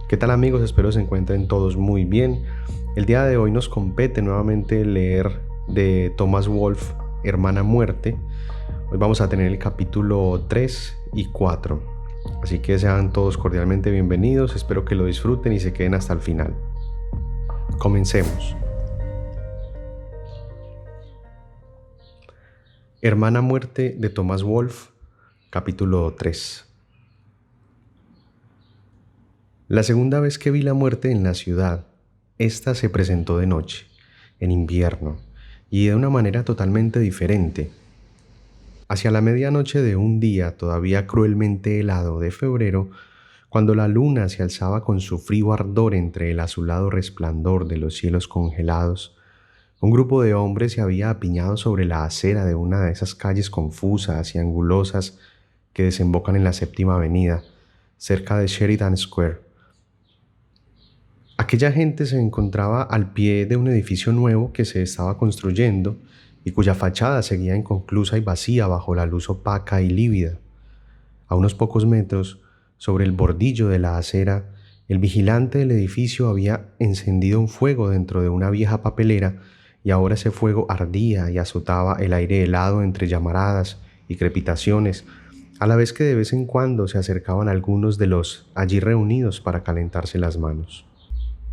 ¿Qué tal amigos? Espero se encuentren todos muy bien. El día de hoy nos compete nuevamente leer de Thomas Wolfe, Hermana Muerte. Hoy vamos a tener el capítulo 3 y 4. Así que sean todos cordialmente bienvenidos, espero que lo disfruten y se queden hasta el final. Comencemos. Hermana Muerte de Thomas Wolfe, capítulo 3. La segunda vez que vi la muerte en la ciudad, esta se presentó de noche, en invierno, y de una manera totalmente diferente. Hacia la medianoche de un día todavía cruelmente helado de febrero, cuando la luna se alzaba con su frío ardor entre el azulado resplandor de los cielos congelados, un grupo de hombres se había apiñado sobre la acera de una de esas calles confusas y angulosas que desembocan en la Séptima Avenida, cerca de Sheridan Square. Aquella gente se encontraba al pie de un edificio nuevo que se estaba construyendo y cuya fachada seguía inconclusa y vacía bajo la luz opaca y lívida. A unos pocos metros, sobre el bordillo de la acera, el vigilante del edificio había encendido un fuego dentro de una vieja papelera y ahora ese fuego ardía y azotaba el aire helado entre llamaradas y crepitaciones, a la vez que de vez en cuando se acercaban algunos de los allí reunidos para calentarse las manos.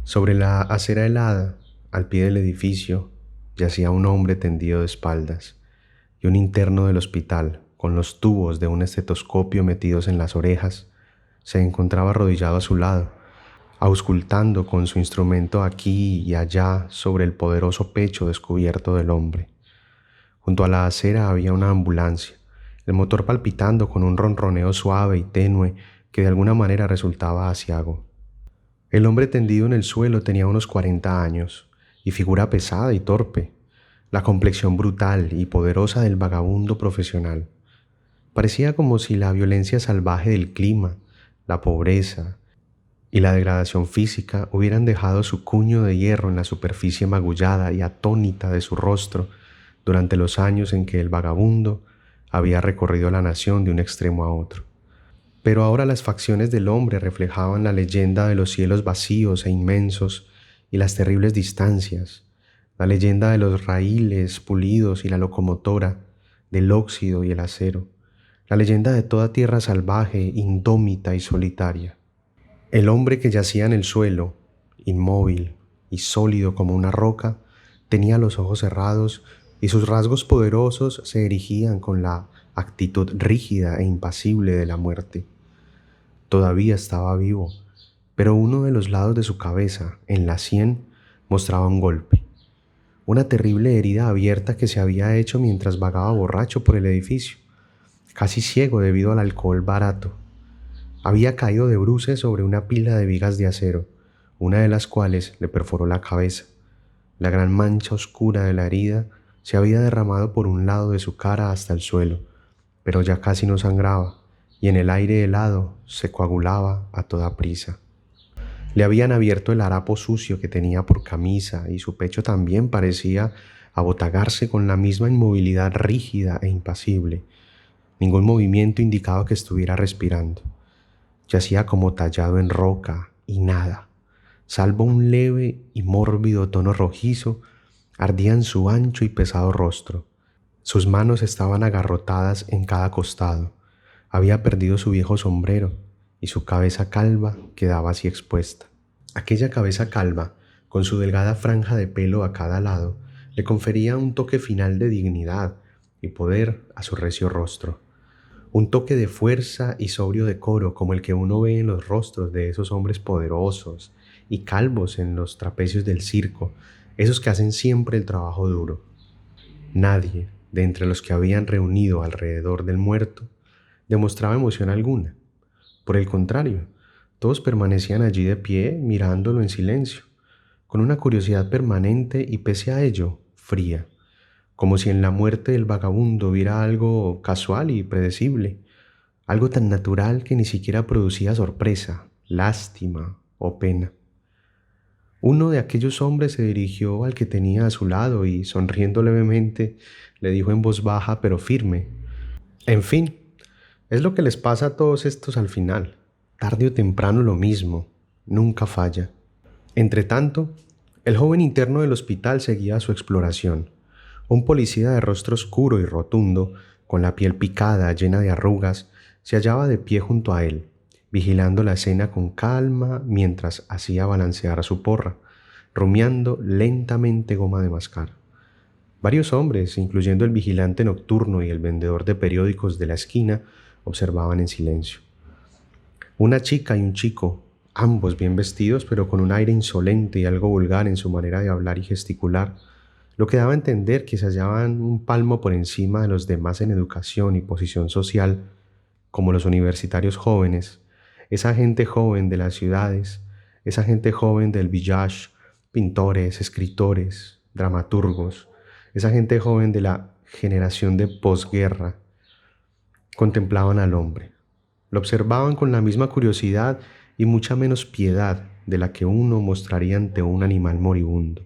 Sobre la acera helada, al pie del edificio, yacía un hombre tendido de espaldas, y un interno del hospital, con los tubos de un estetoscopio metidos en las orejas, se encontraba arrodillado a su lado, auscultando con su instrumento aquí y allá sobre el poderoso pecho descubierto del hombre. Junto a la acera había una ambulancia, el motor palpitando con un ronroneo suave y tenue que de alguna manera resultaba aciago. El hombre tendido en el suelo tenía unos 40 años y figura pesada y torpe, la complexión brutal y poderosa del vagabundo profesional. Parecía como si la violencia salvaje del clima, la pobreza y la degradación física hubieran dejado su cuño de hierro en la superficie magullada y atónita de su rostro durante los años en que el vagabundo había recorrido la nación de un extremo a otro. Pero ahora las facciones del hombre reflejaban la leyenda de los cielos vacíos e inmensos y las terribles distancias, la leyenda de los raíles pulidos y la locomotora, del óxido y el acero, la leyenda de toda tierra salvaje, indómita y solitaria. El hombre que yacía en el suelo, inmóvil y sólido como una roca, tenía los ojos cerrados y sus rasgos poderosos se erigían con la actitud rígida e impasible de la muerte. Todavía estaba vivo, pero uno de los lados de su cabeza, en la sien, mostraba un golpe, una terrible herida abierta que se había hecho mientras vagaba borracho por el edificio, casi ciego debido al alcohol barato. Había caído de bruces sobre una pila de vigas de acero, una de las cuales le perforó la cabeza. La gran mancha oscura de la herida se había derramado por un lado de su cara hasta el suelo, pero ya casi no sangraba, y en el aire helado se coagulaba a toda prisa. Le habían abierto el harapo sucio que tenía por camisa y su pecho también parecía abotagarse con la misma inmovilidad rígida e impasible. Ningún movimiento indicaba que estuviera respirando. Yacía como tallado en roca y nada, salvo un leve y mórbido tono rojizo, ardía en su ancho y pesado rostro. Sus manos estaban agarrotadas en cada costado. Había perdido su viejo sombrero y su cabeza calva quedaba así expuesta. Aquella cabeza calva, con su delgada franja de pelo a cada lado, le confería un toque final de dignidad y poder a su recio rostro. Un toque de fuerza y sobrio decoro como el que uno ve en los rostros de esos hombres poderosos y calvos en los trapecios del circo, esos que hacen siempre el trabajo duro. Nadie, de entre los que habían reunido alrededor del muerto, demostraba emoción alguna. Por el contrario, todos permanecían allí de pie mirándolo en silencio, con una curiosidad permanente y pese a ello, fría, como si en la muerte del vagabundo hubiera algo casual y predecible, algo tan natural que ni siquiera producía sorpresa, lástima o pena. Uno de aquellos hombres se dirigió al que tenía a su lado y, sonriendo levemente, le dijo en voz baja pero firme: «En fin, es lo que les pasa a todos estos al final, tarde o temprano lo mismo, nunca falla. Entretanto, el joven interno del hospital seguía su exploración. Un policía de rostro oscuro y rotundo, con la piel picada, llena de arrugas, se hallaba de pie junto a él, vigilando la escena con calma mientras hacía balancear a su porra, rumiando lentamente goma de mascar. Varios hombres, incluyendo el vigilante nocturno y el vendedor de periódicos de la esquina, observaban en silencio. Una chica y un chico, ambos bien vestidos pero con un aire insolente y algo vulgar en su manera de hablar y gesticular, lo que daba a entender que se hallaban un palmo por encima de los demás en educación y posición social, como los universitarios jóvenes, esa gente joven de las ciudades, esa gente joven del village, pintores, escritores, dramaturgos, esa gente joven de la generación de posguerra, contemplaban al hombre. Lo observaban con la misma curiosidad y mucha menos piedad de la que uno mostraría ante un animal moribundo.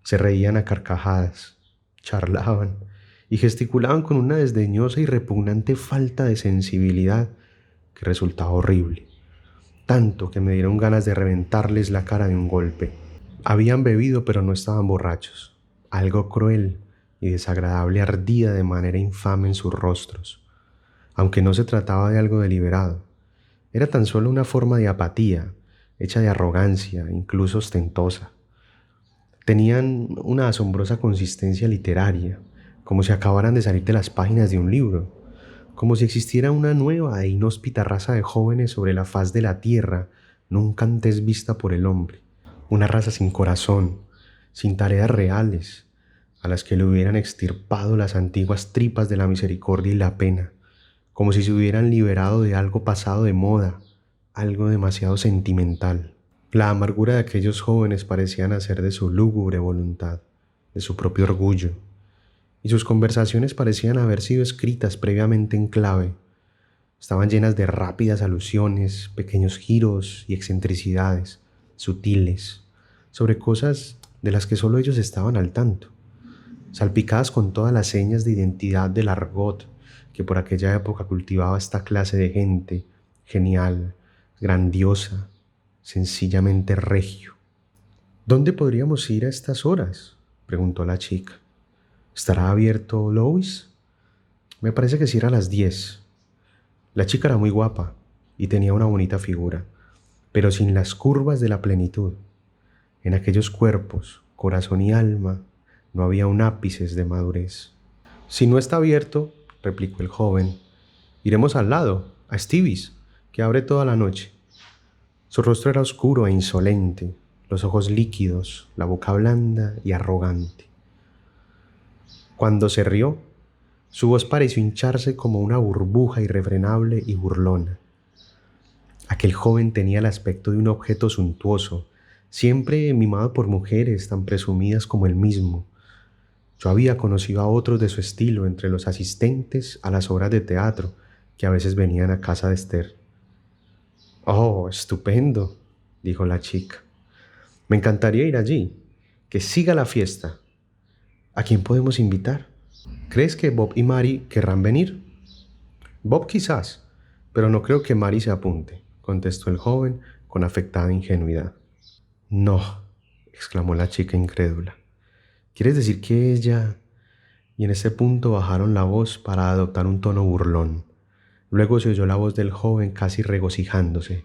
Se reían a carcajadas, charlaban y gesticulaban con una desdeñosa y repugnante falta de sensibilidad que resultaba horrible, tanto que me dieron ganas de reventarles la cara de un golpe. Habían bebido pero no estaban borrachos. Algo cruel y desagradable ardía de manera infame en sus rostros, aunque no se trataba de algo deliberado. Era tan solo una forma de apatía, hecha de arrogancia, incluso ostentosa. Tenían una asombrosa consistencia literaria, como si acabaran de salir de las páginas de un libro, como si existiera una nueva e inhóspita raza de jóvenes sobre la faz de la tierra, nunca antes vista por el hombre, una raza sin corazón, sin tareas reales, a las que le hubieran extirpado las antiguas tripas de la misericordia y la pena, como si se hubieran liberado de algo pasado de moda, algo demasiado sentimental. La amargura de aquellos jóvenes parecía nacer de su lúgubre voluntad, de su propio orgullo, y sus conversaciones parecían haber sido escritas previamente en clave. Estaban llenas de rápidas alusiones, pequeños giros y excentricidades, sutiles, sobre cosas de las que solo ellos estaban al tanto, salpicadas con todas las señas de identidad del argot que por aquella época cultivaba esta clase de gente, genial, grandiosa, sencillamente regio. ¿Dónde podríamos ir a estas horas?, preguntó la chica. ¿Estará abierto Louis? Me parece que sí era a las 10. La chica era muy guapa y tenía una bonita figura, pero sin las curvas de la plenitud. En aquellos cuerpos, corazón y alma, no había un ápice de madurez. Si no está abierto, replicó el joven, iremos al lado, a Stevie's, que abre toda la noche. Su rostro era oscuro e insolente, los ojos líquidos, la boca blanda y arrogante. Cuando se rió, su voz pareció hincharse como una burbuja irrefrenable y burlona. Aquel joven tenía el aspecto de un objeto suntuoso, siempre mimado por mujeres tan presumidas como él mismo. Yo había conocido a otros de su estilo entre los asistentes a las obras de teatro que a veces venían a casa de Esther. «Oh, estupendo», dijo la chica. «Me encantaría ir allí. Que siga la fiesta. ¿A quién podemos invitar? ¿Crees que Bob y Mary querrán venir?» «Bob quizás, pero no creo que Mary se apunte», contestó el joven con afectada ingenuidad. «No», exclamó la chica incrédula. «¿Quieres decir que ella...?» Y en ese punto bajaron la voz para adoptar un tono burlón. Luego se oyó la voz del joven casi regocijándose.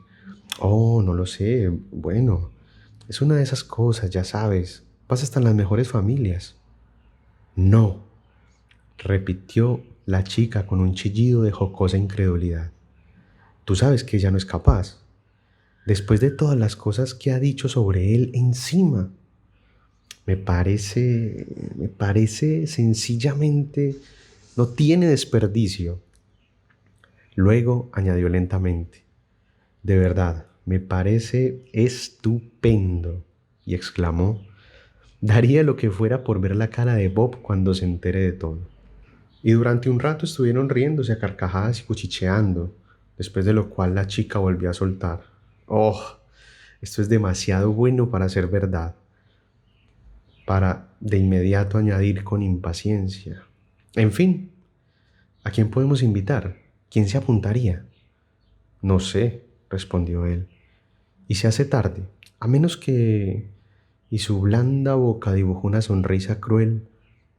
«Oh, no lo sé. Bueno, es una de esas cosas, ya sabes. Pasa hasta en las mejores familias». «No», repitió la chica con un chillido de jocosa incredulidad. «Tú sabes que ella no es capaz. Después de todas las cosas que ha dicho sobre él encima. Me parece sencillamente, no tiene desperdicio». Luego añadió lentamente, «De verdad, me parece estupendo», y exclamó, «daría lo que fuera por ver la cara de Bob cuando se entere de todo». Y durante un rato estuvieron riéndose a carcajadas y cuchicheando, después de lo cual la chica volvió a soltar, «Oh, esto es demasiado bueno para ser verdad», para de inmediato añadir con impaciencia, «En fin, ¿a quién podemos invitar? ¿Quién se apuntaría?» «No sé», respondió él, Y se hace tarde, a menos que... Y su blanda boca dibujó una sonrisa cruel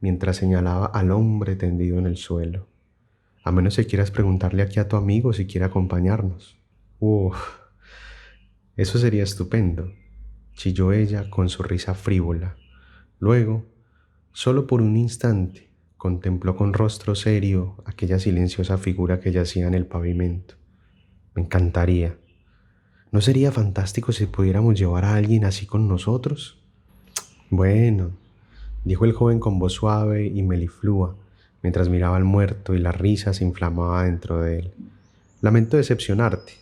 mientras señalaba al hombre tendido en el suelo. A menos que quieras preguntarle aquí a tu amigo si quiere acompañarnos. Uf, eso sería estupendo, chilló ella con su risa frívola. Luego, solo por un instante, contempló con rostro serio aquella silenciosa figura que yacía en el pavimento. Me encantaría. ¿No sería fantástico si pudiéramos llevar a alguien así con nosotros? Bueno, dijo el joven con voz suave y meliflua, mientras miraba al muerto y la risa se inflamaba dentro de él. Lamento decepcionarte,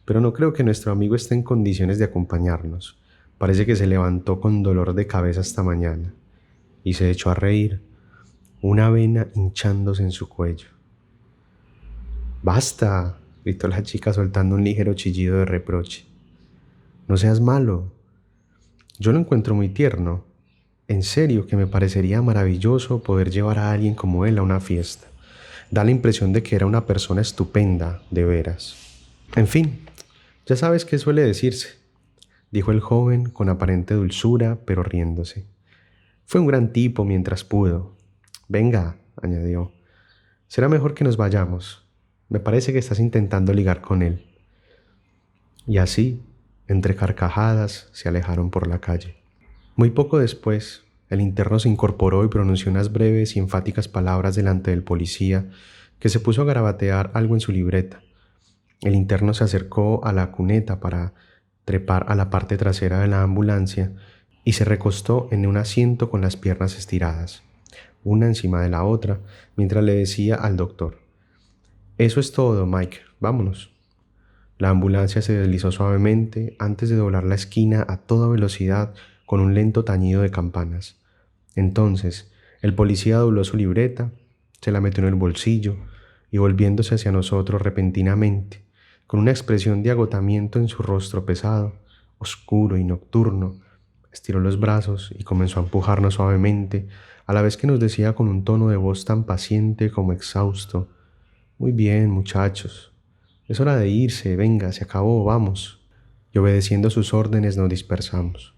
pero no creo que nuestro amigo esté en condiciones de acompañarnos. Parece que se levantó con dolor de cabeza esta mañana y se echó a reír, una vena hinchándose en su cuello. ¡Basta!, gritó la chica soltando un ligero chillido de reproche. No seas malo. Yo lo encuentro muy tierno. En serio que me parecería maravilloso poder llevar a alguien como él a una fiesta. Da la impresión de que era una persona estupenda, de veras. En fin, ya sabes qué suele decirse, dijo el joven con aparente dulzura, pero riéndose. Fue un gran tipo mientras pudo. Venga, añadió, será mejor que nos vayamos. Me parece que estás intentando ligar con él. Y así, entre carcajadas, se alejaron por la calle. Muy poco después, el interno se incorporó y pronunció unas breves y enfáticas palabras delante del policía, que se puso a garabatear algo en su libreta. El interno se acercó a la cuneta para trepar a la parte trasera de la ambulancia y se recostó en un asiento con las piernas estiradas, una encima de la otra, mientras le decía al doctor: Eso es todo, Mike, vámonos. La ambulancia se deslizó suavemente antes de doblar la esquina a toda velocidad con un lento tañido de campanas. Entonces, el policía dobló su libreta, se la metió en el bolsillo y volviéndose hacia nosotros repentinamente, con una expresión de agotamiento en su rostro pesado, oscuro y nocturno, estiró los brazos y comenzó a empujarnos suavemente, a la vez que nos decía con un tono de voz tan paciente como exhausto: Muy bien, muchachos. Es hora de irse, venga, se acabó, vamos. Y obedeciendo sus órdenes nos dispersamos.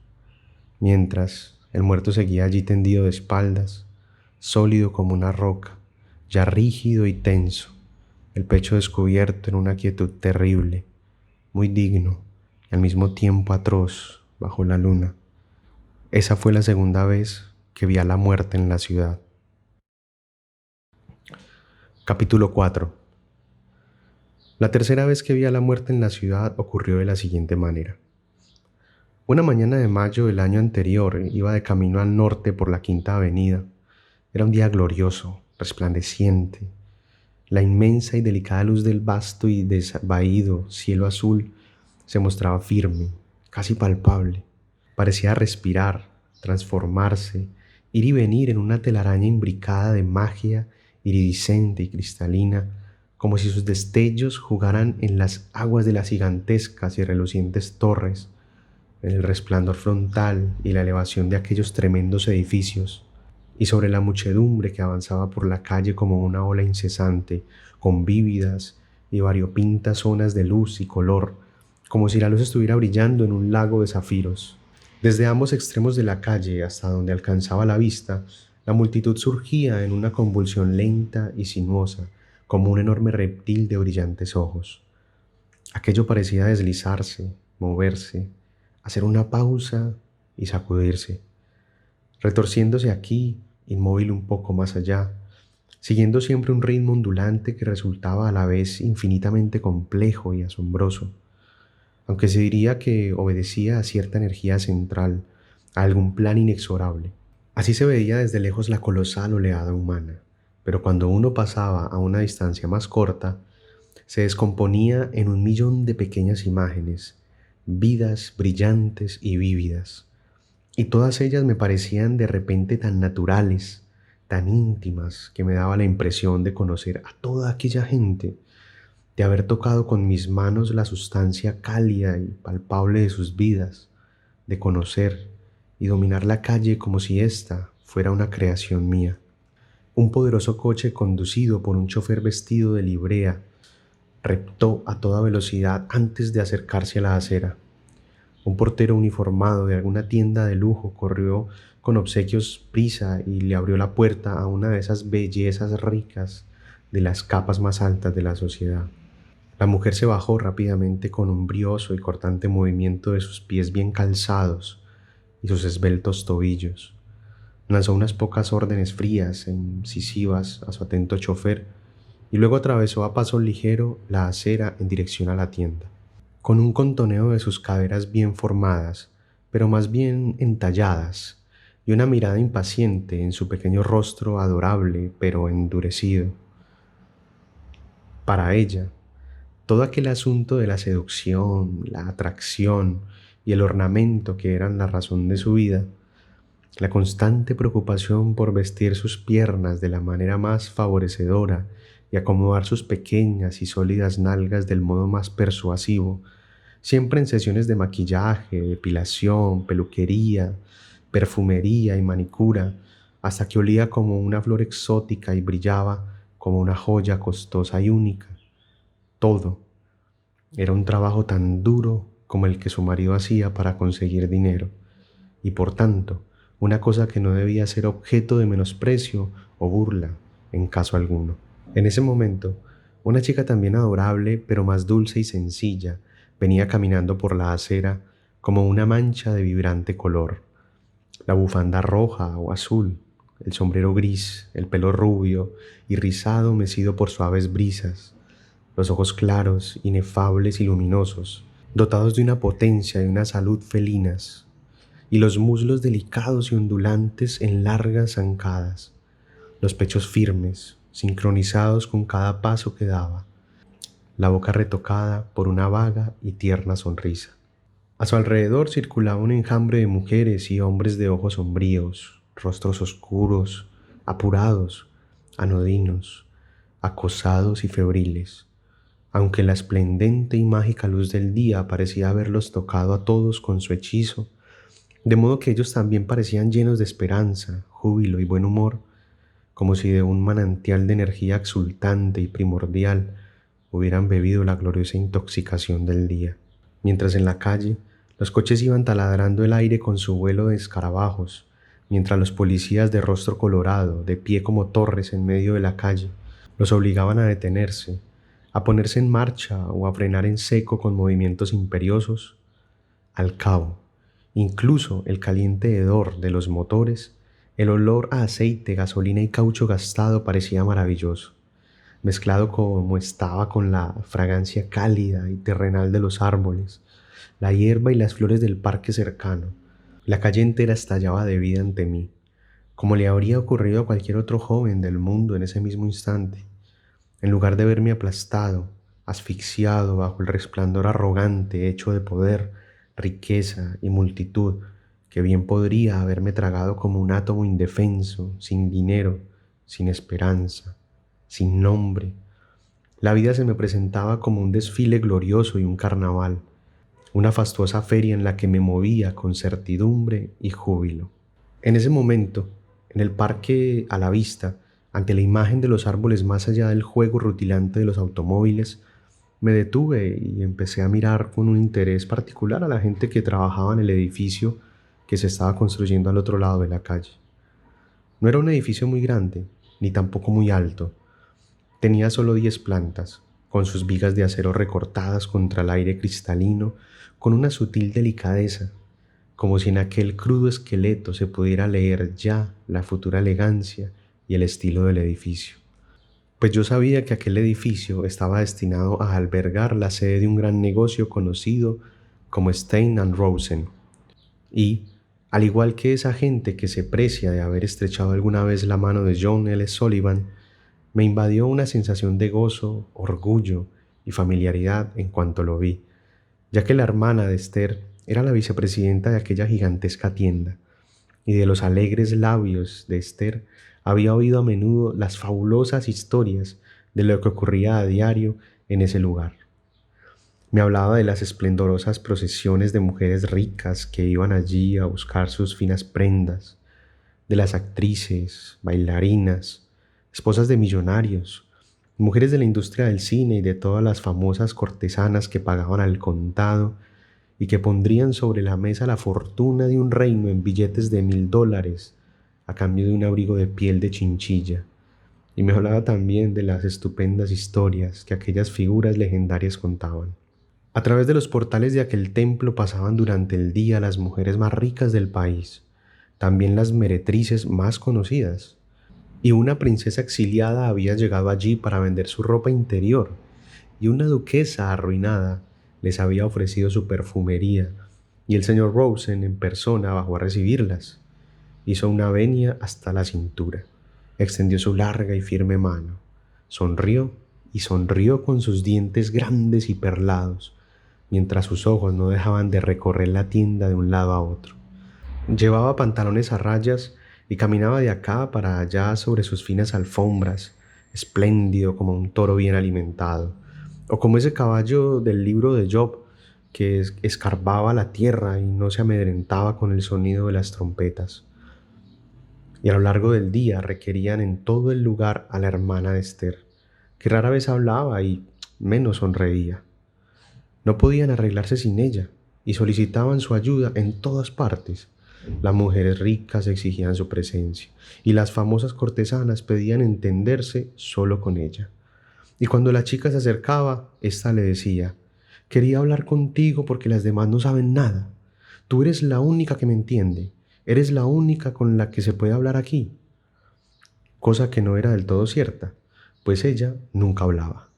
Mientras, el muerto seguía allí tendido de espaldas, sólido como una roca, ya rígido y tenso, el pecho descubierto en una quietud terrible, muy digno y al mismo tiempo atroz bajo la luna. Esa fue la segunda vez que vi a la muerte en la ciudad. Capítulo 4. La tercera vez que vi a la muerte en la ciudad ocurrió de la siguiente manera. Una mañana de mayo del año anterior iba de camino al norte por la Quinta Avenida. Era un día glorioso, resplandeciente. La inmensa y delicada luz del vasto y desvaído cielo azul se mostraba firme, casi palpable. Parecía respirar, transformarse, ir y venir en una telaraña imbricada de magia iridiscente y cristalina, como si sus destellos jugaran en las aguas de las gigantescas y relucientes torres, en el resplandor frontal y la elevación de aquellos tremendos edificios, y sobre la muchedumbre que avanzaba por la calle como una ola incesante, con vívidas y variopintas zonas de luz y color, como si la luz estuviera brillando en un lago de zafiros. Desde ambos extremos de la calle hasta donde alcanzaba la vista, la multitud surgía en una convulsión lenta y sinuosa, como un enorme reptil de brillantes ojos. Aquello parecía deslizarse, moverse, hacer una pausa y sacudirse, retorciéndose aquí, inmóvil un poco más allá, siguiendo siempre un ritmo ondulante que resultaba a la vez infinitamente complejo y asombroso, aunque se diría que obedecía a cierta energía central, a algún plan inexorable. Así se veía desde lejos la colosal oleada humana, pero cuando uno pasaba a una distancia más corta, se descomponía en un millón de pequeñas imágenes, vidas brillantes y vívidas, y todas ellas me parecían de repente tan naturales, tan íntimas, que me daba la impresión de conocer a toda aquella gente, de haber tocado con mis manos la sustancia cálida y palpable de sus vidas, de conocer y dominar la calle como si ésta fuera una creación mía. Un poderoso coche conducido por un chofer vestido de librea reptó a toda velocidad antes de acercarse a la acera. Un portero uniformado de alguna tienda de lujo corrió con obsequios prisa y le abrió la puerta a una de esas bellezas ricas de las capas más altas de la sociedad. La mujer se bajó rápidamente con un brioso y cortante movimiento de sus pies bien calzados y sus esbeltos tobillos. Lanzó unas pocas órdenes frías e incisivas a su atento chofer y luego atravesó a paso ligero la acera en dirección a la tienda. Con un contoneo de sus caderas bien formadas, pero más bien entalladas, y una mirada impaciente en su pequeño rostro adorable pero endurecido. Para ella, todo aquel asunto de la seducción, la atracción y el ornamento que eran la razón de su vida, la constante preocupación por vestir sus piernas de la manera más favorecedora y acomodar sus pequeñas y sólidas nalgas del modo más persuasivo, siempre en sesiones de maquillaje, depilación, peluquería, perfumería y manicura, hasta que olía como una flor exótica y brillaba como una joya costosa y única. Todo era un trabajo tan duro como el que su marido hacía para conseguir dinero, y por tanto, una cosa que no debía ser objeto de menosprecio o burla en caso alguno. En ese momento, una chica también adorable, pero más dulce y sencilla, venía caminando por la acera como una mancha de vibrante color. La bufanda roja o azul, el sombrero gris, el pelo rubio y rizado mecido por suaves brisas, los ojos claros, inefables y luminosos, dotados de una potencia y una salud felinas, y los muslos delicados y ondulantes en largas zancadas, los pechos firmes, sincronizados con cada paso que daba, la boca retocada por una vaga y tierna sonrisa. A su alrededor circulaba un enjambre de mujeres y hombres de ojos sombríos, rostros oscuros, apurados, anodinos, acosados y febriles, aunque la esplendente y mágica luz del día parecía haberlos tocado a todos con su hechizo, de modo que ellos también parecían llenos de esperanza, júbilo y buen humor, como si de un manantial de energía exultante y primordial hubieran bebido la gloriosa intoxicación del día. Mientras en la calle los coches iban taladrando el aire con su vuelo de escarabajos, mientras los policías de rostro colorado, de pie como torres en medio de la calle, los obligaban a detenerse, a ponerse en marcha o a frenar en seco con movimientos imperiosos, al cabo, incluso el caliente hedor de los motores, el olor a aceite, gasolina y caucho gastado parecía maravilloso, mezclado como estaba con la fragancia cálida y terrenal de los árboles, la hierba y las flores del parque cercano. La calle entera estallaba de vida ante mí, como le habría ocurrido a cualquier otro joven del mundo en ese mismo instante. En lugar de verme aplastado, asfixiado bajo el resplandor arrogante hecho de poder, riqueza y multitud, que bien podría haberme tragado como un átomo indefenso, sin dinero, sin esperanza, sin nombre, la vida se me presentaba como un desfile glorioso y un carnaval, una fastuosa feria en la que me movía con certidumbre y júbilo. En ese momento, en el parque a la vista, ante la imagen de los árboles más allá del juego rutilante de los automóviles, me detuve y empecé a mirar con un interés particular a la gente que trabajaba en el edificio que se estaba construyendo al otro lado de la calle. No era un edificio muy grande, ni tampoco muy alto. Tenía solo 10 plantas, con sus vigas de acero recortadas contra el aire cristalino, con una sutil delicadeza, como si en aquel crudo esqueleto se pudiera leer ya la futura elegancia y el estilo del edificio. Pues yo sabía que aquel edificio estaba destinado a albergar la sede de un gran negocio conocido como Stein and Rosen, y, al igual que esa gente que se precia de haber estrechado alguna vez la mano de John L. Sullivan, me invadió una sensación de gozo, orgullo y familiaridad en cuanto lo vi, ya que la hermana de Esther era la vicepresidenta de aquella gigantesca tienda, y de los alegres labios de Esther había oído a menudo las fabulosas historias de lo que ocurría a diario en ese lugar. Me hablaba de las esplendorosas procesiones de mujeres ricas que iban allí a buscar sus finas prendas, de las actrices, bailarinas, esposas de millonarios, mujeres de la industria del cine y de todas las famosas cortesanas que pagaban al contado y que pondrían sobre la mesa la fortuna de un reino en billetes de $1000 a cambio de un abrigo de piel de chinchilla. Y me hablaba también de las estupendas historias que aquellas figuras legendarias contaban. A través de los portales de aquel templo pasaban durante el día las mujeres más ricas del país, también las meretrices más conocidas, y una princesa exiliada había llegado allí para vender su ropa interior, y una duquesa arruinada les había ofrecido su perfumería, y el señor Rosen en persona bajó a recibirlas. Hizo una venia hasta la cintura, extendió su larga y firme mano, sonrió y sonrió con sus dientes grandes y perlados, mientras sus ojos no dejaban de recorrer la tienda de un lado a otro. Llevaba pantalones a rayas y caminaba de acá para allá sobre sus finas alfombras, espléndido como un toro bien alimentado, o como ese caballo del libro de Job que escarbaba la tierra y no se amedrentaba con el sonido de las trompetas. Y a lo largo del día requerían en todo el lugar a la hermana de Esther, que rara vez hablaba y menos sonreía. No podían arreglarse sin ella y solicitaban su ayuda en todas partes. Las mujeres ricas exigían su presencia y las famosas cortesanas pedían entenderse solo con ella. Y cuando la chica se acercaba, ésta le decía: quería hablar contigo porque las demás no saben nada. Tú eres la única que me entiende. Eres la única con la que se puede hablar aquí. Cosa que no era del todo cierta, pues ella nunca hablaba.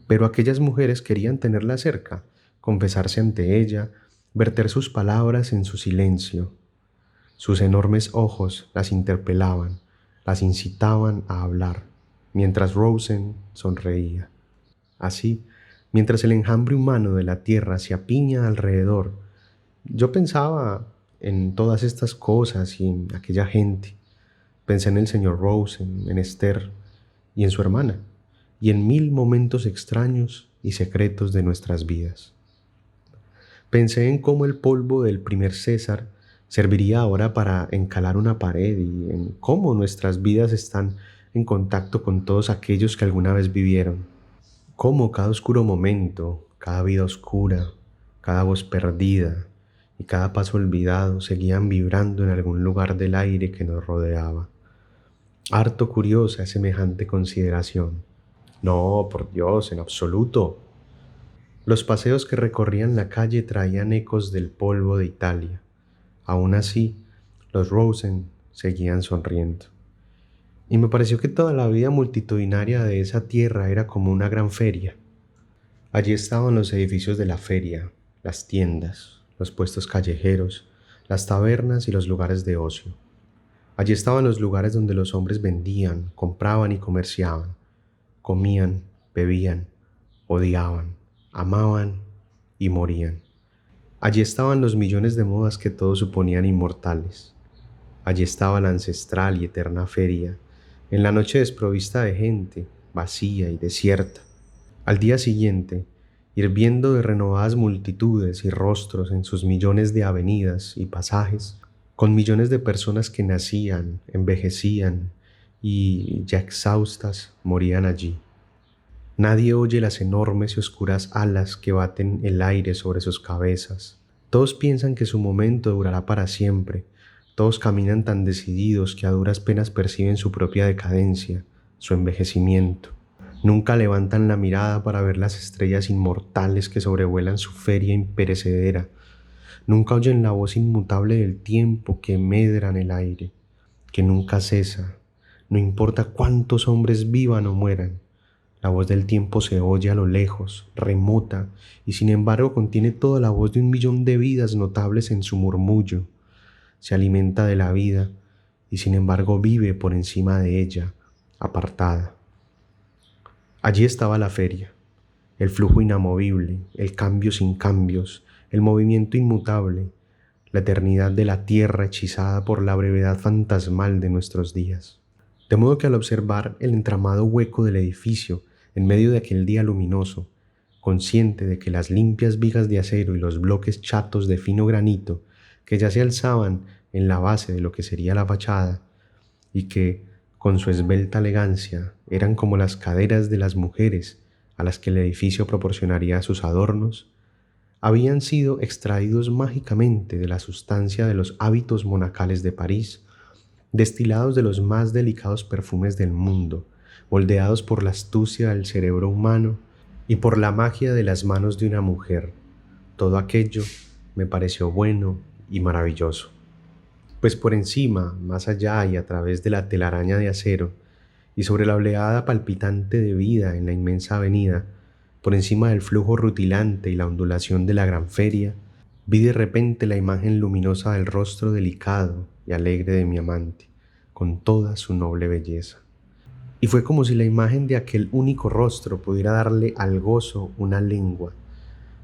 Pero aquellas mujeres querían tenerla cerca, confesarse ante ella, verter sus palabras en su silencio. Sus enormes ojos las interpelaban, las incitaban a hablar, mientras Rosen sonreía. Así, mientras el enjambre humano de la tierra se apiña alrededor, yo pensaba en todas estas cosas y en aquella gente. Pensé en el señor Rosen, en Esther y en su hermana, y en 1000 momentos extraños y secretos de nuestras vidas. Pensé en cómo el polvo del primer César serviría ahora para encalar una pared y en cómo nuestras vidas están en contacto con todos aquellos que alguna vez vivieron. Cómo cada oscuro momento, cada vida oscura, cada voz perdida y cada paso olvidado seguían vibrando en algún lugar del aire que nos rodeaba. Harto curiosa semejante consideración. No, por Dios, en absoluto. Los paseos que recorrían la calle traían ecos del polvo de Italia. Aún así, los Rosen seguían sonriendo. Y me pareció que toda la vida multitudinaria de esa tierra era como una gran feria. Allí estaban los edificios de la feria, las tiendas, los puestos callejeros, las tabernas y los lugares de ocio. Allí estaban los lugares donde los hombres vendían, compraban y comerciaban, comían, bebían, odiaban, amaban y morían. Allí estaban los millones de modas que todos suponían inmortales. Allí estaba la ancestral y eterna feria, en la noche desprovista de gente, vacía y desierta. Al día siguiente, hirviendo de renovadas multitudes y rostros en sus millones de avenidas y pasajes, con millones de personas que nacían, envejecían y, ya exhaustas, morían allí. Nadie oye las enormes y oscuras alas que baten el aire sobre sus cabezas. Todos piensan que su momento durará para siempre. Todos caminan tan decididos que a duras penas perciben su propia decadencia, su envejecimiento. Nunca levantan la mirada para ver las estrellas inmortales que sobrevuelan su feria imperecedera. Nunca oyen la voz inmutable del tiempo que medra en el aire, que nunca cesa. No importa cuántos hombres vivan o mueran. La voz del tiempo se oye a lo lejos, remota, y sin embargo contiene toda la voz de 1 millón de vidas notables en su murmullo. Se alimenta de la vida y sin embargo vive por encima de ella, apartada. Allí estaba la feria, el flujo inamovible, el cambio sin cambios, el movimiento inmutable, la eternidad de la tierra hechizada por la brevedad fantasmal de nuestros días. De modo que al observar el entramado hueco del edificio en medio de aquel día luminoso, consciente de que las limpias vigas de acero y los bloques chatos de fino granito que ya se alzaban en la base de lo que sería la fachada, y que, con su esbelta elegancia, eran como las caderas de las mujeres a las que el edificio proporcionaría sus adornos, habían sido extraídos mágicamente de la sustancia de los hábitos monacales de París, destilados de los más delicados perfumes del mundo, moldeados por la astucia del cerebro humano y por la magia de las manos de una mujer. Todo aquello me pareció bueno y maravilloso. Pues por encima, más allá y a través de la telaraña de acero, y sobre la oleada palpitante de vida en la inmensa avenida, por encima del flujo rutilante y la ondulación de la gran feria, vi de repente la imagen luminosa del rostro delicado y alegre de mi amante, con toda su noble belleza. Y fue como si la imagen de aquel único rostro pudiera darle al gozo una lengua,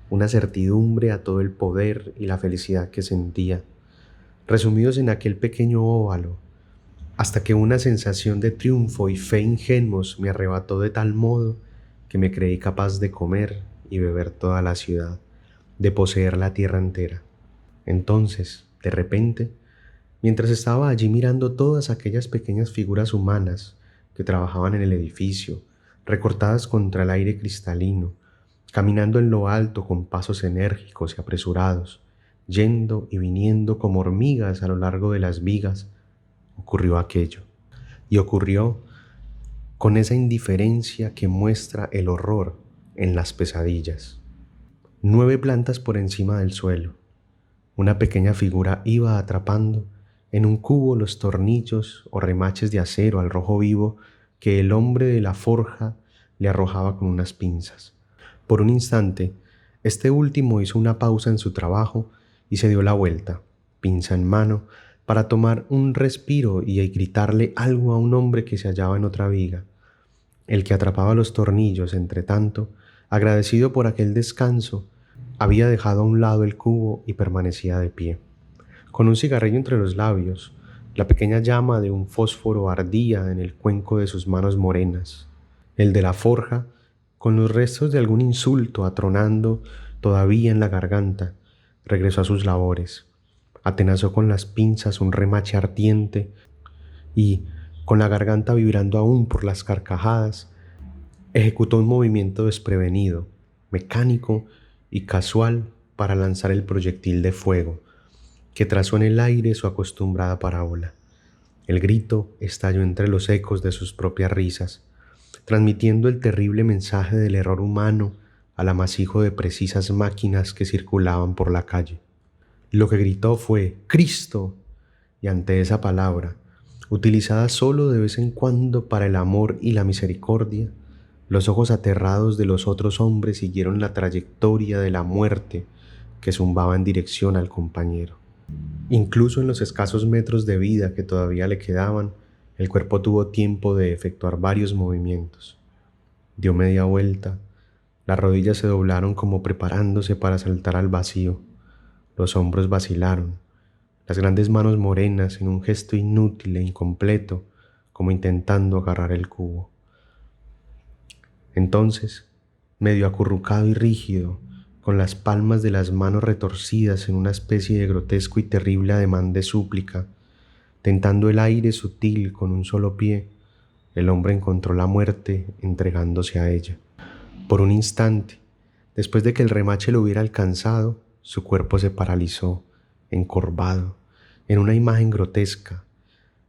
una certidumbre a todo el poder y la felicidad que sentía, resumidos en aquel pequeño óvalo, hasta que una sensación de triunfo y fe ingenuos me arrebató de tal modo que me creí capaz de comer y beber toda la ciudad, de poseer la tierra entera. Entonces, de repente, mientras estaba allí mirando todas aquellas pequeñas figuras humanas que trabajaban en el edificio, recortadas contra el aire cristalino, caminando en lo alto con pasos enérgicos y apresurados, yendo y viniendo como hormigas a lo largo de las vigas, ocurrió aquello. Y ocurrió con esa indiferencia que muestra el horror en las pesadillas. 9 plantas por encima del suelo, una pequeña figura iba atrapando en un cubo los tornillos o remaches de acero al rojo vivo que el hombre de la forja le arrojaba con unas pinzas. Por un instante, este último hizo una pausa en su trabajo y se dio la vuelta, pinza en mano, para tomar un respiro y gritarle algo a un hombre que se hallaba en otra viga. El que atrapaba los tornillos, entre tanto, agradecido por aquel descanso, había dejado a un lado el cubo y permanecía de pie. Con un cigarrillo entre los labios, la pequeña llama de un fósforo ardía en el cuenco de sus manos morenas. El de la forja, con los restos de algún insulto atronando todavía en la garganta, regresó a sus labores. Atenazó con las pinzas un remache ardiente y, con la garganta vibrando aún por las carcajadas, ejecutó un movimiento desprevenido, mecánico y casual para lanzar el proyectil de fuego, que trazó en el aire su acostumbrada parábola. El grito estalló entre los ecos de sus propias risas, transmitiendo el terrible mensaje del error humano al amasijo de precisas máquinas que circulaban por la calle. Lo que gritó fue «¡Cristo!», y ante esa palabra, utilizada solo de vez en cuando para el amor y la misericordia, los ojos aterrados de los otros hombres siguieron la trayectoria de la muerte que zumbaba en dirección al compañero. Incluso en los escasos metros de vida que todavía le quedaban, el cuerpo tuvo tiempo de efectuar varios movimientos. Dio media vuelta, las rodillas se doblaron como preparándose para saltar al vacío, los hombros vacilaron, las grandes manos morenas en un gesto inútil e incompleto, como intentando agarrar el cubo. Entonces, medio acurrucado y rígido, con las palmas de las manos retorcidas en una especie de grotesco y terrible ademán de súplica, tentando el aire sutil con un solo pie, el hombre encontró la muerte entregándose a ella. Por un instante, después de que el remache lo hubiera alcanzado, su cuerpo se paralizó, encorvado, en una imagen grotesca,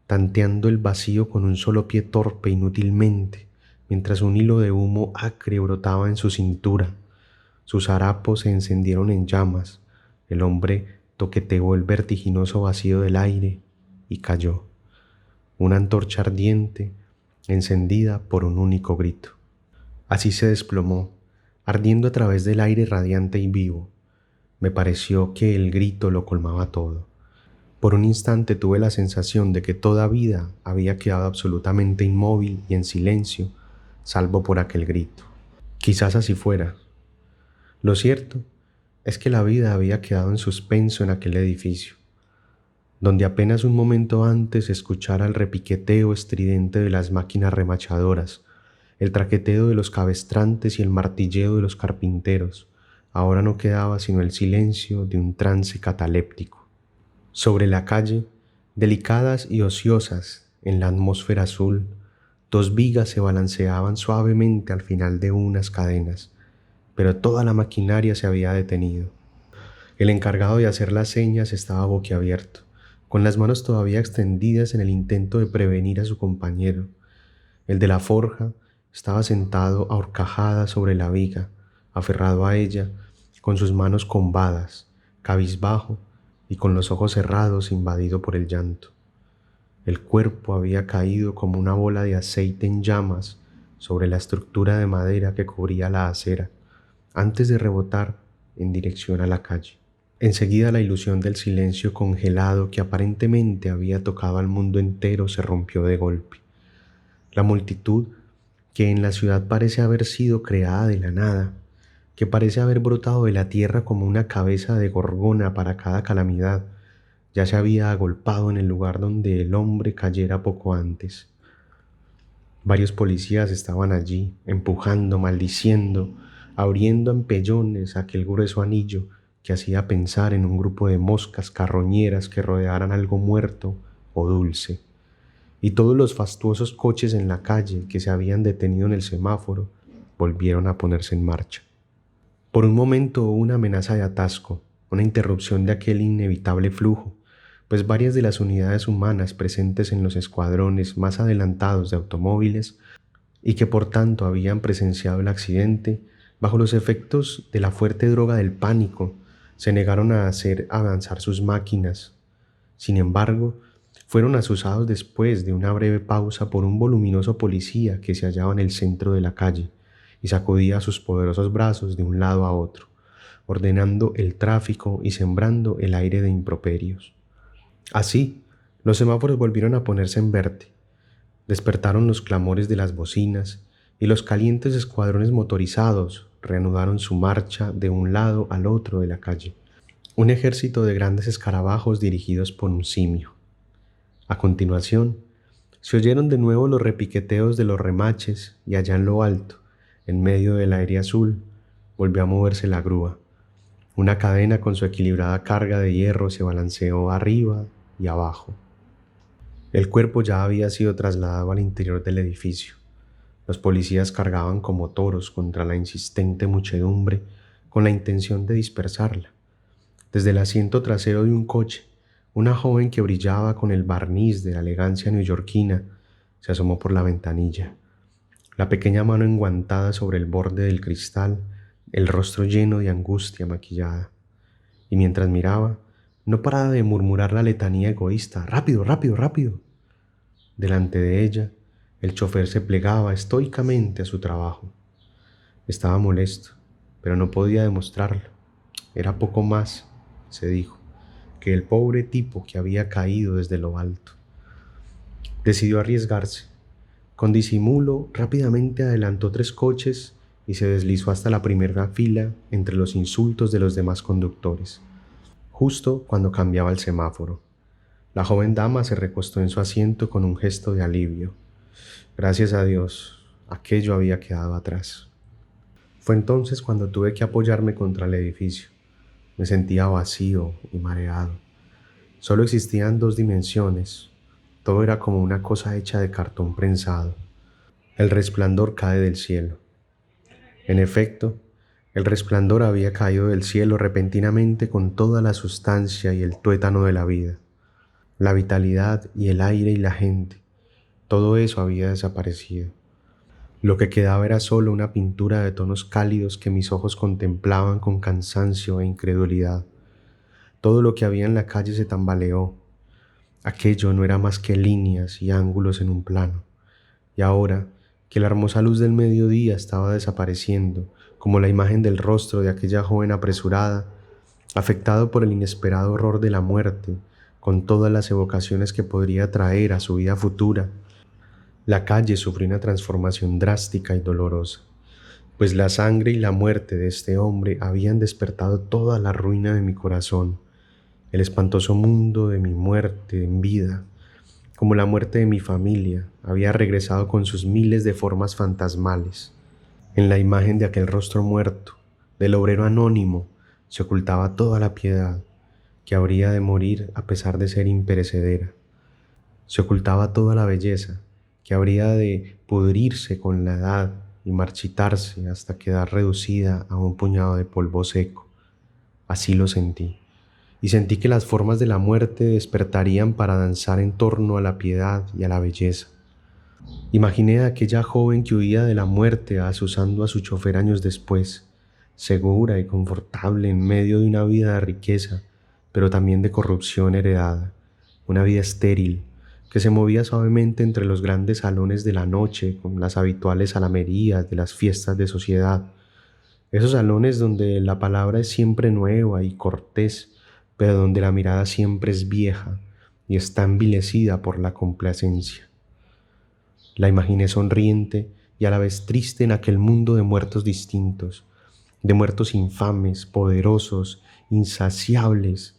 tanteando el vacío con un solo pie torpe inútilmente, mientras un hilo de humo acre brotaba en su cintura. Sus harapos se encendieron en llamas, el hombre toqueteó el vertiginoso vacío del aire y cayó, una antorcha ardiente encendida por un único grito. Así se desplomó, ardiendo a través del aire radiante y vivo. Me pareció que el grito lo colmaba todo. Por un instante tuve la sensación de que toda vida había quedado absolutamente inmóvil y en silencio, salvo por aquel grito. Quizás así fuera. Lo cierto es que la vida había quedado en suspenso en aquel edificio, donde apenas un momento antes escuchara el repiqueteo estridente de las máquinas remachadoras, el traqueteo de los cabestrantes y el martilleo de los carpinteros. Ahora no quedaba sino el silencio de un trance cataléptico. Sobre la calle, delicadas y ociosas en la atmósfera azul, 2 vigas se balanceaban suavemente al final de unas cadenas, pero toda la maquinaria se había detenido. El encargado de hacer las señas estaba boquiabierto, con las manos todavía extendidas en el intento de prevenir a su compañero. El de la forja estaba sentado a horcajadas sobre la viga, aferrado a ella, con sus manos combadas, cabizbajo y con los ojos cerrados, invadido por el llanto. El cuerpo había caído como una bola de aceite en llamas sobre la estructura de madera que cubría la acera, antes de rebotar en dirección a la calle. Enseguida la ilusión del silencio congelado que aparentemente había tocado al mundo entero se rompió de golpe. La multitud, que en la ciudad parece haber sido creada de la nada, que parece haber brotado de la tierra como una cabeza de gorgona para cada calamidad, ya se había agolpado en el lugar donde el hombre cayera poco antes. Varios policías estaban allí, empujando, maldiciendo, abriendo a empellones aquel grueso anillo que hacía pensar en un grupo de moscas carroñeras que rodearan algo muerto o dulce. Y todos los fastuosos coches en la calle que se habían detenido en el semáforo volvieron a ponerse en marcha. Por un momento hubo una amenaza de atasco, una interrupción de aquel inevitable flujo, pues varias de las unidades humanas presentes en los escuadrones más adelantados de automóviles y que por tanto habían presenciado el accidente, bajo los efectos de la fuerte droga del pánico, se negaron a hacer avanzar sus máquinas. Sin embargo, fueron asusados después de una breve pausa por un voluminoso policía que se hallaba en el centro de la calle y sacudía sus poderosos brazos de un lado a otro, ordenando el tráfico y sembrando el aire de improperios. Así, los semáforos volvieron a ponerse en verde, despertaron los clamores de las bocinas y los calientes escuadrones motorizados reanudaron su marcha de un lado al otro de la calle. Un ejército de grandes escarabajos dirigidos por un simio. A continuación, se oyeron de nuevo los repiqueteos de los remaches y allá en lo alto, en medio del aire azul, volvió a moverse la grúa. Una cadena con su equilibrada carga de hierro se balanceó arriba y abajo. El cuerpo ya había sido trasladado al interior del edificio. Los policías cargaban como toros contra la insistente muchedumbre con la intención de dispersarla. Desde el asiento trasero de un coche, una joven que brillaba con el barniz de la elegancia neoyorquina se asomó por la ventanilla, la pequeña mano enguantada sobre el borde del cristal, el rostro lleno de angustia maquillada. Y mientras miraba, no paraba de murmurar la letanía egoísta: «Rápido, rápido, rápido». Delante de ella, el chofer se plegaba estoicamente a su trabajo. Estaba molesto, pero no podía demostrarlo. Era poco más, se dijo, que el pobre tipo que había caído desde lo alto. Decidió arriesgarse. Con disimulo, rápidamente adelantó 3 coches y se deslizó hasta la primera fila entre los insultos de los demás conductores, justo cuando cambiaba el semáforo. La joven dama se recostó en su asiento con un gesto de alivio. Gracias a Dios, aquello había quedado atrás. Fue entonces cuando tuve que apoyarme contra el edificio. Me sentía vacío y mareado. Solo existían 2 dimensiones. Todo era como una cosa hecha de cartón prensado. El resplandor cae del cielo. En efecto, el resplandor había caído del cielo repentinamente con toda la sustancia y el tuétano de la vida. La vitalidad y el aire y la gente, todo eso había desaparecido. Lo que quedaba era solo una pintura de tonos cálidos que mis ojos contemplaban con cansancio e incredulidad. Todo lo que había en la calle se tambaleó. Aquello no era más que líneas y ángulos en un plano. Y ahora que la hermosa luz del mediodía estaba desapareciendo, como la imagen del rostro de aquella joven apresurada, afectado por el inesperado horror de la muerte, con todas las evocaciones que podría traer a su vida futura, la calle sufrió una transformación drástica y dolorosa, pues la sangre y la muerte de este hombre habían despertado toda la ruina de mi corazón, el espantoso mundo de mi muerte en vida, como la muerte de mi familia, había regresado con sus miles de formas fantasmales. En la imagen de aquel rostro muerto, del obrero anónimo, se ocultaba toda la piedad, que habría de morir a pesar de ser imperecedera. Se ocultaba toda la belleza, que habría de pudrirse con la edad y marchitarse hasta quedar reducida a un puñado de polvo seco. Así lo sentí, y sentí que las formas de la muerte despertarían para danzar en torno a la piedad y a la belleza. Imaginé a aquella joven que huía de la muerte azuzando a su chofer años después, segura y confortable en medio de una vida de riqueza, pero también de corrupción heredada, una vida estéril, que se movía suavemente entre los grandes salones de la noche con las habituales alamerías de las fiestas de sociedad, esos salones donde la palabra es siempre nueva y cortés, pero donde la mirada siempre es vieja y está envilecida por la complacencia. La imaginé sonriente y a la vez triste en aquel mundo de muertos distintos, de muertos infames, poderosos, insaciables,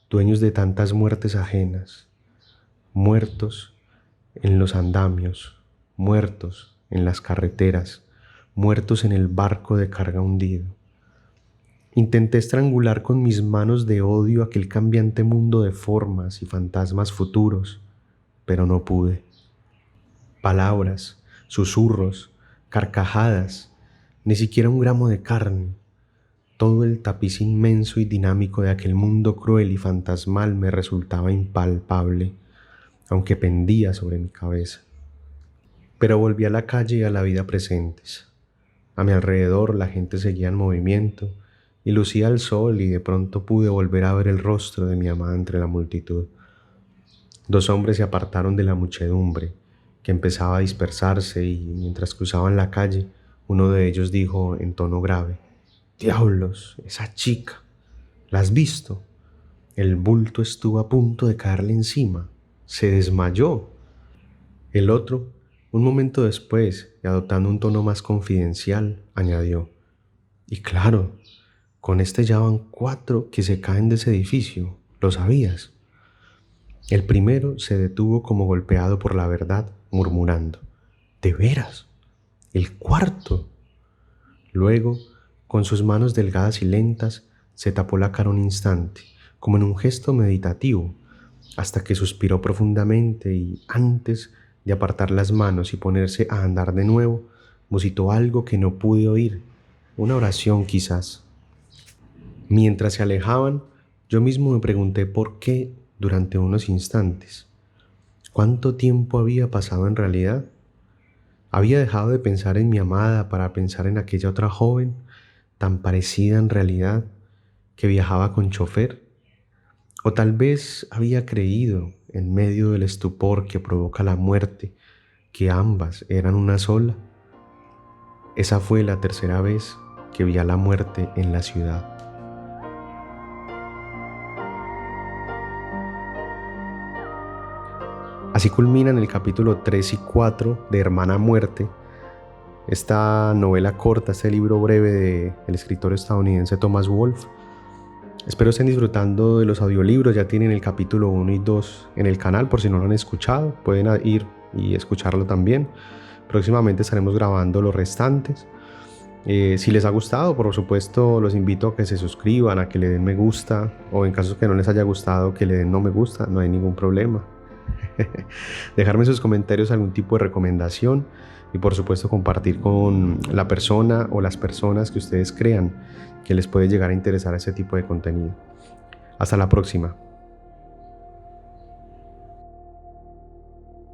dueños de tantas muertes ajenas, muertos en los andamios, muertos en las carreteras, muertos en el barco de carga hundido. Intenté estrangular con mis manos de odio aquel cambiante mundo de formas y fantasmas futuros, pero no pude. Palabras, susurros, carcajadas, ni siquiera un gramo de carne. Todo el tapiz inmenso y dinámico de aquel mundo cruel y fantasmal me resultaba impalpable, aunque pendía sobre mi cabeza. Pero volví a la calle y a la vida presentes. A mi alrededor la gente seguía en movimiento y lucía el sol, y de pronto pude volver a ver el rostro de mi amada entre la multitud. Dos hombres se apartaron de la muchedumbre, que empezaba a dispersarse, y mientras cruzaban la calle, uno de ellos dijo en tono grave: «Diablos, esa chica, ¿la has visto? El bulto estuvo a punto de caerle encima, se desmayó». El otro, un momento después, y adoptando un tono más confidencial, añadió: «Y claro, con este ya van 4 que se caen de ese edificio, ¿lo sabías?». El primero se detuvo como golpeado por la verdad, murmurando: «¿De veras? ¿El cuarto?». Luego, con sus manos delgadas y lentas, se tapó la cara un instante, como en un gesto meditativo, hasta que suspiró profundamente y, antes de apartar las manos y ponerse a andar de nuevo, musitó algo que no pude oír, una oración quizás. Mientras se alejaban, yo mismo me pregunté por qué durante unos instantes. ¿Cuánto tiempo había pasado en realidad? ¿Había dejado de pensar en mi amada para pensar en aquella otra joven, tan parecida en realidad, que viajaba con chofer? ¿O tal vez había creído, en medio del estupor que provoca la muerte, que ambas eran una sola? Esa fue la tercera vez que vi a la muerte en la ciudad. Así culminan el capítulo 3 y 4 de Hermana Muerte, esta novela corta, este libro breve del escritor estadounidense Thomas Wolfe. Espero estén disfrutando de los audiolibros. Ya tienen el capítulo 1 y 2 en el canal, por si no lo han escuchado, pueden ir y escucharlo también. Próximamente estaremos grabando los restantes. Si les ha gustado, por supuesto, los invito a que se suscriban, a que le den me gusta, o en caso que no les haya gustado, que le den no me gusta, no hay ningún problema. Dejarme en sus comentarios algún tipo de recomendación, y por supuesto compartir con la persona o las personas que ustedes crean que les puede llegar a interesar ese tipo de contenido. Hasta la próxima.